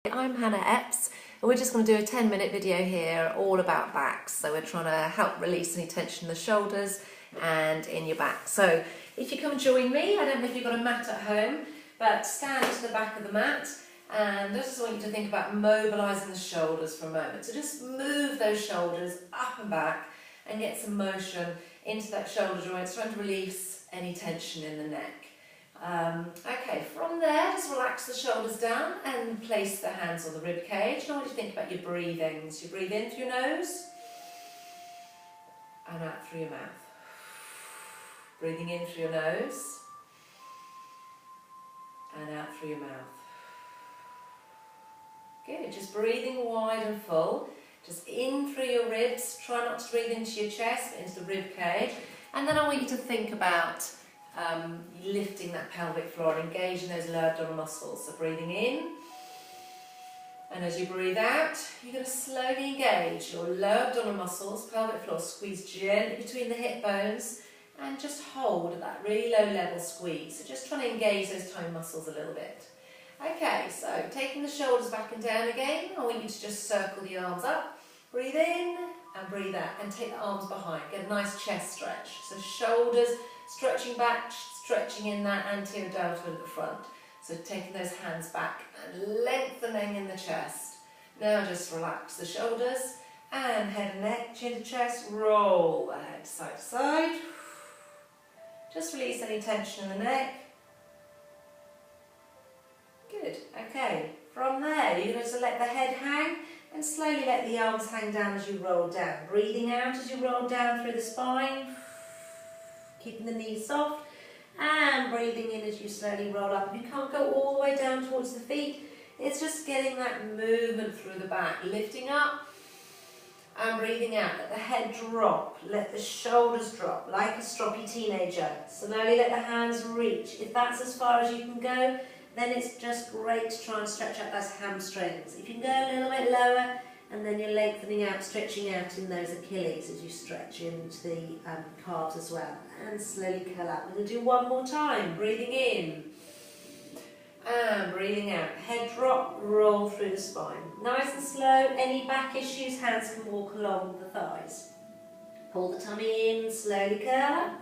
I'm Hannah Epps and we're just going to do a 10-minute video here all about backs. So we're trying to help release any tension in the shoulders and in your back. So if you come and join me, I don't know if you've got a mat at home, but stand to the back of the mat and I just want you to think about mobilising the shoulders for a moment. So just move those shoulders up and back and get some motion into that shoulder joint, trying to release any tension in the neck. Okay, from there, just relax the shoulders down and place the hands on the rib cage. Now, what do you think about your breathing? So you breathe in through your nose and out through your mouth. Breathing in through your nose and out through your mouth. Good, just breathing wide and full. Just in through your ribs. Try not to breathe into your chest, but into the rib cage. And then I want you to think about lifting that pelvic floor, engaging those lower abdominal muscles. So breathing in, and as you breathe out, you're going to slowly engage your lower abdominal muscles, pelvic floor, squeeze gently between the hip bones, and just hold at that really low level squeeze. So just trying to engage those tiny muscles a little bit. Okay, so taking the shoulders back and down again, I want you to just circle the arms up, breathe in and breathe out, and take the arms behind, get a nice chest stretch. So shoulders stretching back, stretching in that anterior deltoid at the front. So taking those hands back and lengthening in the chest. Now just relax the shoulders and head and neck, chin to chest, roll the head side to side. Just release any tension in the neck. Good, okay. From there, you're going to let the head hang and slowly let the arms hang down as you roll down. Breathing out as you roll down through the spine. Keeping the knees soft and breathing in as you slowly roll up. You can't go all the way down towards the feet. It's just getting that movement through the back. Lifting up and breathing out. Let the head drop. Let the shoulders drop like a stroppy teenager. Slowly let the hands reach. If that's as far as you can go, then it's just great to try and stretch out those hamstrings. If you can go a little bit lower, and then you're lengthening out, stretching out in those Achilles as you stretch into the calves as well. And slowly curl up. We're going to do one more time. Breathing in and breathing out. Head drop, roll through the spine. Nice and slow. Any back issues, hands can walk along the thighs. Pull the tummy in, slowly curl up.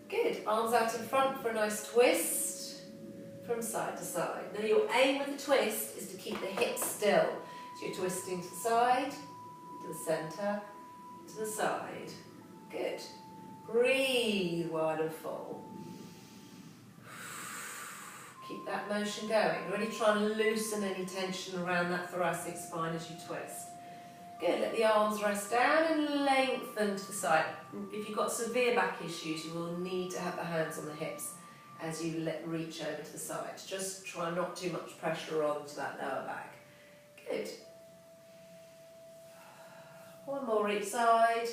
Good. Arms out in front for a nice twist from side to side. Now your aim with the twist is to keep the hips still. So you're twisting to the side, to the centre, to the side. Good. Breathe wide and full. Keep that motion going. Really try and loosen any tension around that thoracic spine as you twist. Good. Let the arms rest down and lengthen to the side. If you've got severe back issues, you will need to have the hands on the hips as you reach over to the sides. Just try not too much pressure onto that lower back. Good. One more each side.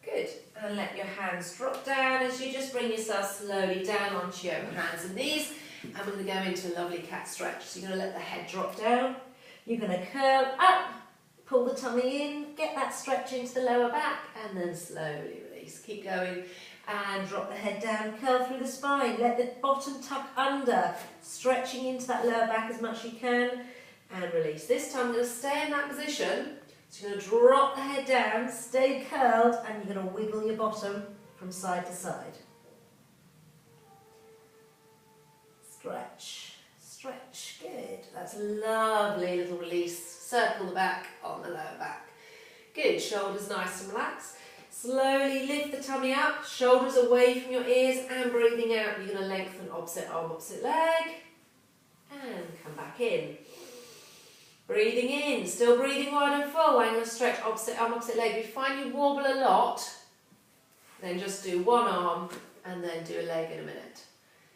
Good. And let your hands drop down as you just bring yourself slowly down onto your hands and knees. And we're going to go into a lovely cat stretch. So you're going to let the head drop down. You're going to curl up, pull the tummy in, get that stretch into the lower back, and then slowly release. Keep going. And drop the head down, curl through the spine. Let the bottom tuck under, stretching into that lower back as much as you can. And release. This time I'm going to stay in that position. So you're going to drop the head down, stay curled, and you're going to wiggle your bottom from side to side. Stretch, stretch, good. That's a lovely little release. Circle the back on the lower back. Good, shoulders nice and relaxed. Slowly lift the tummy up, shoulders away from your ears, and breathing out, you're going to lengthen opposite arm, opposite leg, and come back in. Breathing in, still breathing wide and full. I'm going to stretch opposite arm, opposite leg. If you find you wobble a lot, then just do one arm and then do a leg in a minute.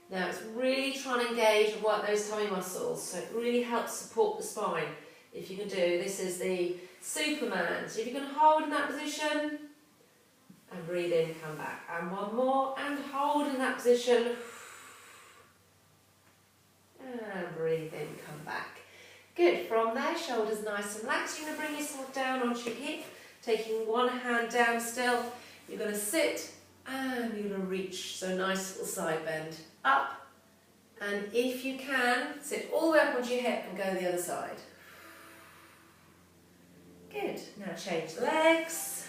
Now it's really trying to engage and work those tummy muscles, so it really helps support the spine. If you can do, this is the Superman. So if you can hold in that position, and breathe in, come back. And one more, and hold in that position. And breathe in, come back. Good, from there, shoulders nice and relaxed. You're going to bring yourself down onto your hip, taking one hand down still. You're going to sit and you're going to reach, so nice little side bend. Up And if you can, sit all the way up onto your hip and go the other side. Good. Now change the legs.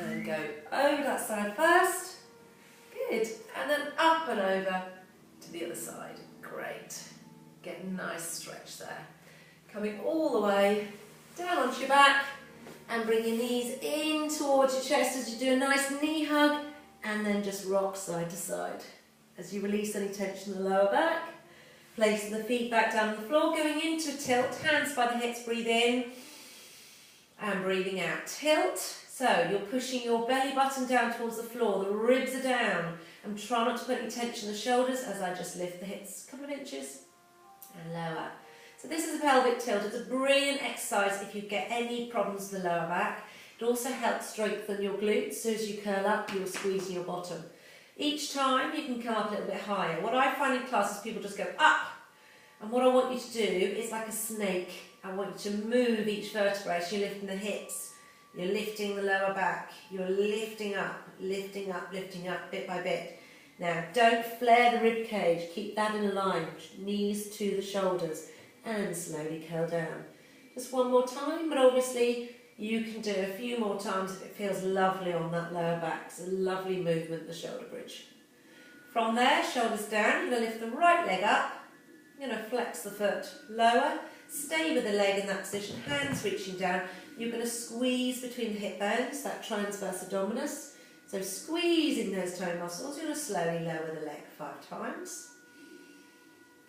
And go over that side first. Good. And then up and over to the other side. Great. Get a nice stretch there. Coming all the way down onto your back and bring your knees in towards your chest as you do a nice knee hug, and then just rock side to side. As you release any tension in the lower back, placing the feet back down on the floor, going into a tilt, hands by the hips, breathe in and breathing out. Tilt. So you're pushing your belly button down towards the floor, the ribs are down, and try not to put any tension in the shoulders as I just lift the hips a couple of inches and lower. So this is a pelvic tilt. It's a brilliant exercise if you get any problems with the lower back. It also helps strengthen your glutes, so as you curl up, you're squeezing your bottom. Each time you can come up a little bit higher. What I find in class is people just go up, and what I want you to do is like a snake. I want you to move each vertebrae. So you're lifting the hips, you're lifting the lower back, you're lifting up, lifting up, lifting up bit by bit. Now don't flare the rib cage, keep that in a line, knees to the shoulders, and slowly curl down. Just one more time, but obviously you can do a few more times if it feels lovely on that lower back. It's a lovely movement, the shoulder bridge. From there, shoulders down, you're going to lift the right leg up, you're going to flex the foot lower, stay with the leg in that position, hands reaching down. You're going to squeeze between the hip bones, that transverse abdominis. So squeezing those toe muscles, you're going to slowly lower the leg 5 times.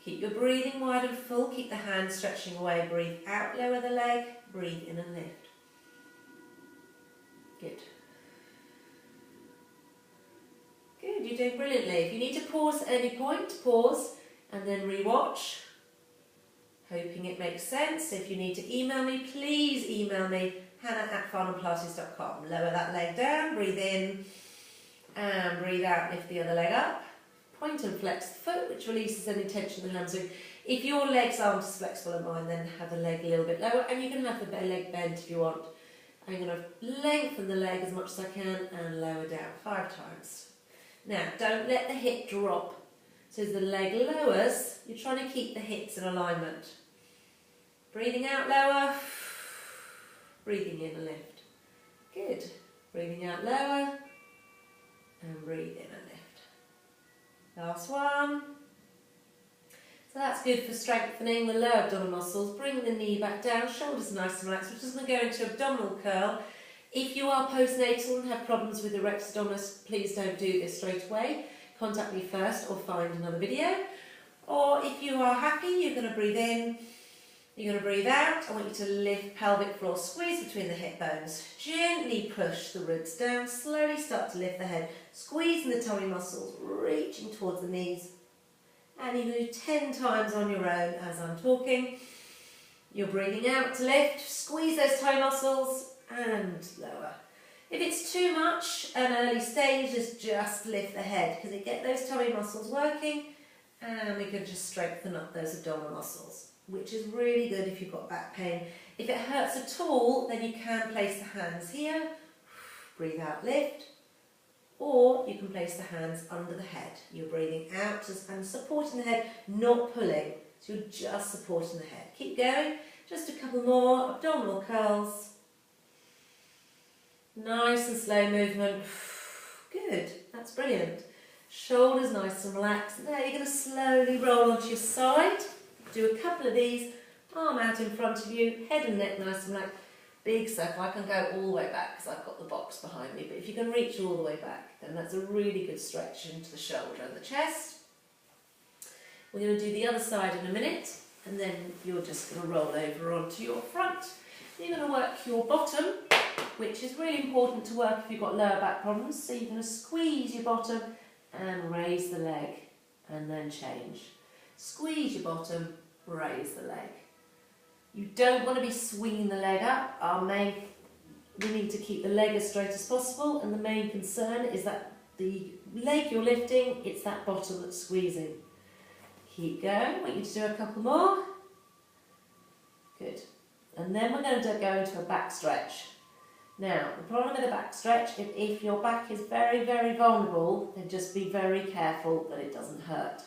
Keep your breathing wide and full, keep the hands stretching away, breathe out, lower the leg, breathe in and lift. Good. Good, you're doing brilliantly. If you need to pause at any point, pause and then re-watch. Hoping it makes sense. If you need to email me, please email me, hannah@farnhampilates.com. Lower that leg down, breathe in and breathe out, lift the other leg up. Point and flex the foot, which releases any tension in the hamstring. If your legs aren't as flexible as mine, then have the leg a little bit lower, and you can have the leg bent if you want. I'm going to lengthen the leg as much as I can and lower down 5 times. Now, don't let the hip drop. So as the leg lowers, you're trying to keep the hips in alignment. Breathing out, lower. Breathing in and lift. Good. Breathing out, lower. And breathe in and lift. Last one. So that's good for strengthening the lower abdominal muscles. Bring the knee back down, shoulders nice and relaxed. We're just going to go into abdominal curl. If you are postnatal and have problems with the rectus abdominis, please don't do this straight away. Contact me first or find another video. Or if you are happy, you're going to breathe in, you're going to breathe out. I want you to lift pelvic floor, squeeze between the hip bones. Gently push the ribs down, slowly start to lift the head, squeezing the tummy muscles, reaching towards the knees. And you can do 10 times on your own as I'm talking. You're breathing out to lift, squeeze those toe muscles and lower. If it's too much, an early stage is just lift the head because you get those tummy muscles working and we can just strengthen up those abdominal muscles, which is really good if you've got back pain. If it hurts at all, then you can place the hands here, breathe out, lift. Or you can place the hands under the head. You're breathing out and supporting the head, not pulling. So you're just supporting the head. Keep going. Just a couple more abdominal curls. Nice and slow movement. Good. That's brilliant. Shoulders nice and relaxed. There, you're going to slowly roll onto your side. Do a couple of these. Arm out in front of you. Head and neck nice and relaxed. Big circle. I can go all the way back because I've got the box behind me, but if you can reach all the way back, then that's a really good stretch into the shoulder and the chest. We're going to do the other side in a minute, and then you're just going to roll over onto your front. You're going to work your bottom, which is really important to work if you've got lower back problems. So you're going to squeeze your bottom and raise the leg, and then change. Squeeze your bottom, raise the leg. You don't want to be swinging the leg up. We need to keep the leg as straight as possible, and the main concern is that the leg you're lifting, it's that bottom that's squeezing. Keep going. I want you to do a couple more. Good. And then we're going to go into a back stretch. Now, the problem with a back stretch, if your back is very, very vulnerable, then just be very careful that it doesn't hurt.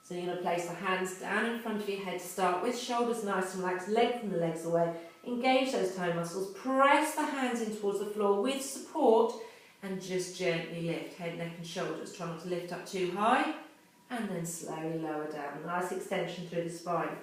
So you're going to place the hands down in front of your head to start with, shoulders nice and relaxed, lengthen the legs away, engage those toe muscles, press the hands in towards the floor with support and just gently lift head, neck and shoulders. Try not to lift up too high and then slowly lower down. Nice extension through the spine.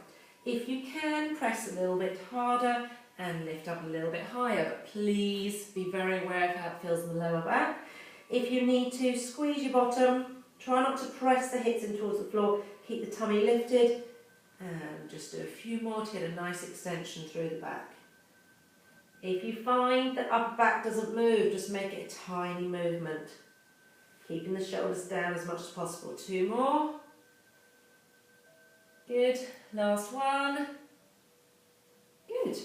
If you can, press a little bit harder and lift up a little bit higher, but please be very aware of how it feels in the lower back. If you need to, squeeze your bottom, try not to press the hips in towards the floor, keep the tummy lifted, and just do a few more to get a nice extension through the back. If you find the upper back doesn't move, just make it a tiny movement, keeping the shoulders down as much as possible. 2 more. Good. Last one. Good.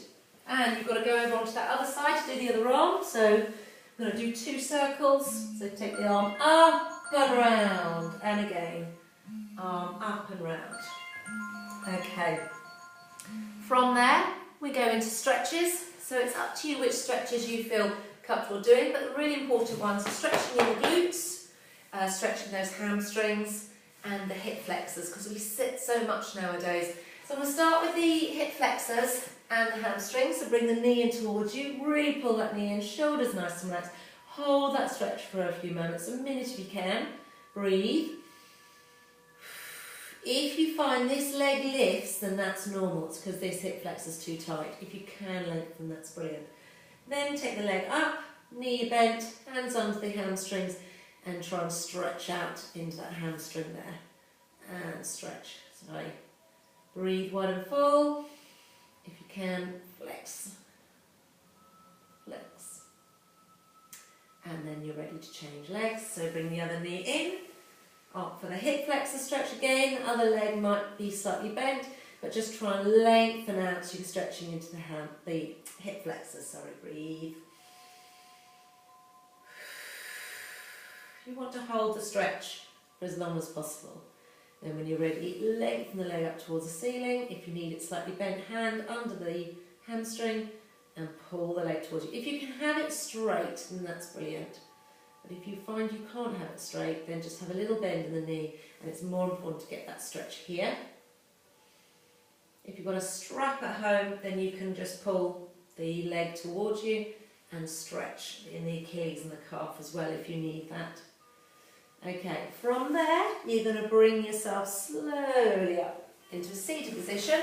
And you've got to go over onto that other side to do the other arm. So I'm going to do 2 circles. So take the arm up and round. And again, arm up and round. Okay. From there, we go into stretches. So it's up to you which stretches you feel comfortable doing, but the really important ones are stretching in the glutes, stretching those hamstrings and the hip flexors, because we sit so much nowadays. So we'll start with the hip flexors and the hamstrings. So bring the knee in towards you, really pull that knee in, shoulders nice and relaxed. Hold that stretch for a few moments, a minute if you can. Breathe. If you find this leg lifts, then that's normal. It's because this hip flexor's too tight. If you can lengthen, that's brilliant. Then take the leg up, knee bent, hands onto the hamstrings, and try and stretch out into that hamstring there. And stretch. Sorry. Breathe wide and full. If you can, flex. Flex. And then you're ready to change legs. So bring the other knee in. Up for the hip flexor stretch again. The other leg might be slightly bent, but just try and lengthen out so you're stretching into the hip flexors. Sorry, breathe. You want to hold the stretch for as long as possible. Then when you're ready, lengthen the leg up towards the ceiling. If you need it slightly bent, hand under the hamstring and pull the leg towards you. If you can have it straight, then that's brilliant. But if you find you can't have it straight, then just have a little bend in the knee, and it's more important to get that stretch here. If you've got a strap at home, then you can just pull the leg towards you and stretch in the Achilles and the calf as well if you need that. Okay, from there, you're going to bring yourself slowly up into a seated position.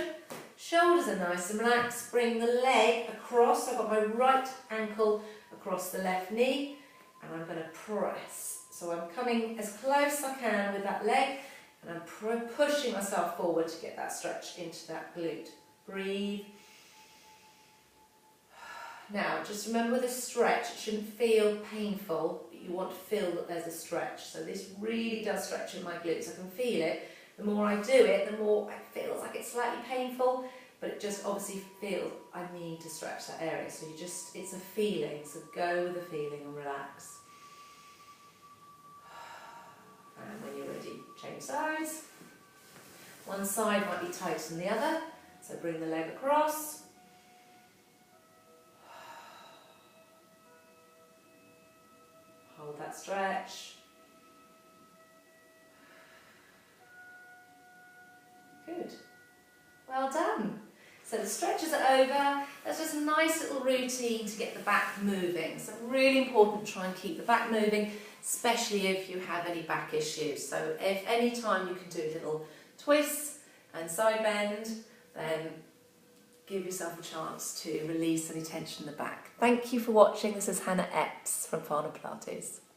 Shoulders are nice and relaxed. Bring the leg across. I've got my right ankle across the left knee. And I'm going to press. So I'm coming as close as I can with that leg, and I'm pushing myself forward to get that stretch into that glute. Breathe. Now, just remember with a stretch, it shouldn't feel painful, but you want to feel that there's a stretch. So this really does stretch in my glutes. I can feel it. The more I do it, the more it feels like it's slightly painful, but it just obviously feels I need to stretch that area. So it's a feeling, so go with the feeling and relax. And when you're ready, change sides. One side might be tighter than the other, so bring the leg across. Hold that stretch. Good. Well done. So the stretches are over. That's just a nice little routine to get the back moving. So really important to try and keep the back moving, especially if you have any back issues. So if any time you can do little twists and side bend, then give yourself a chance to release any tension in the back. Thank you for watching. This is Hannah Epps from Farnham Pilates.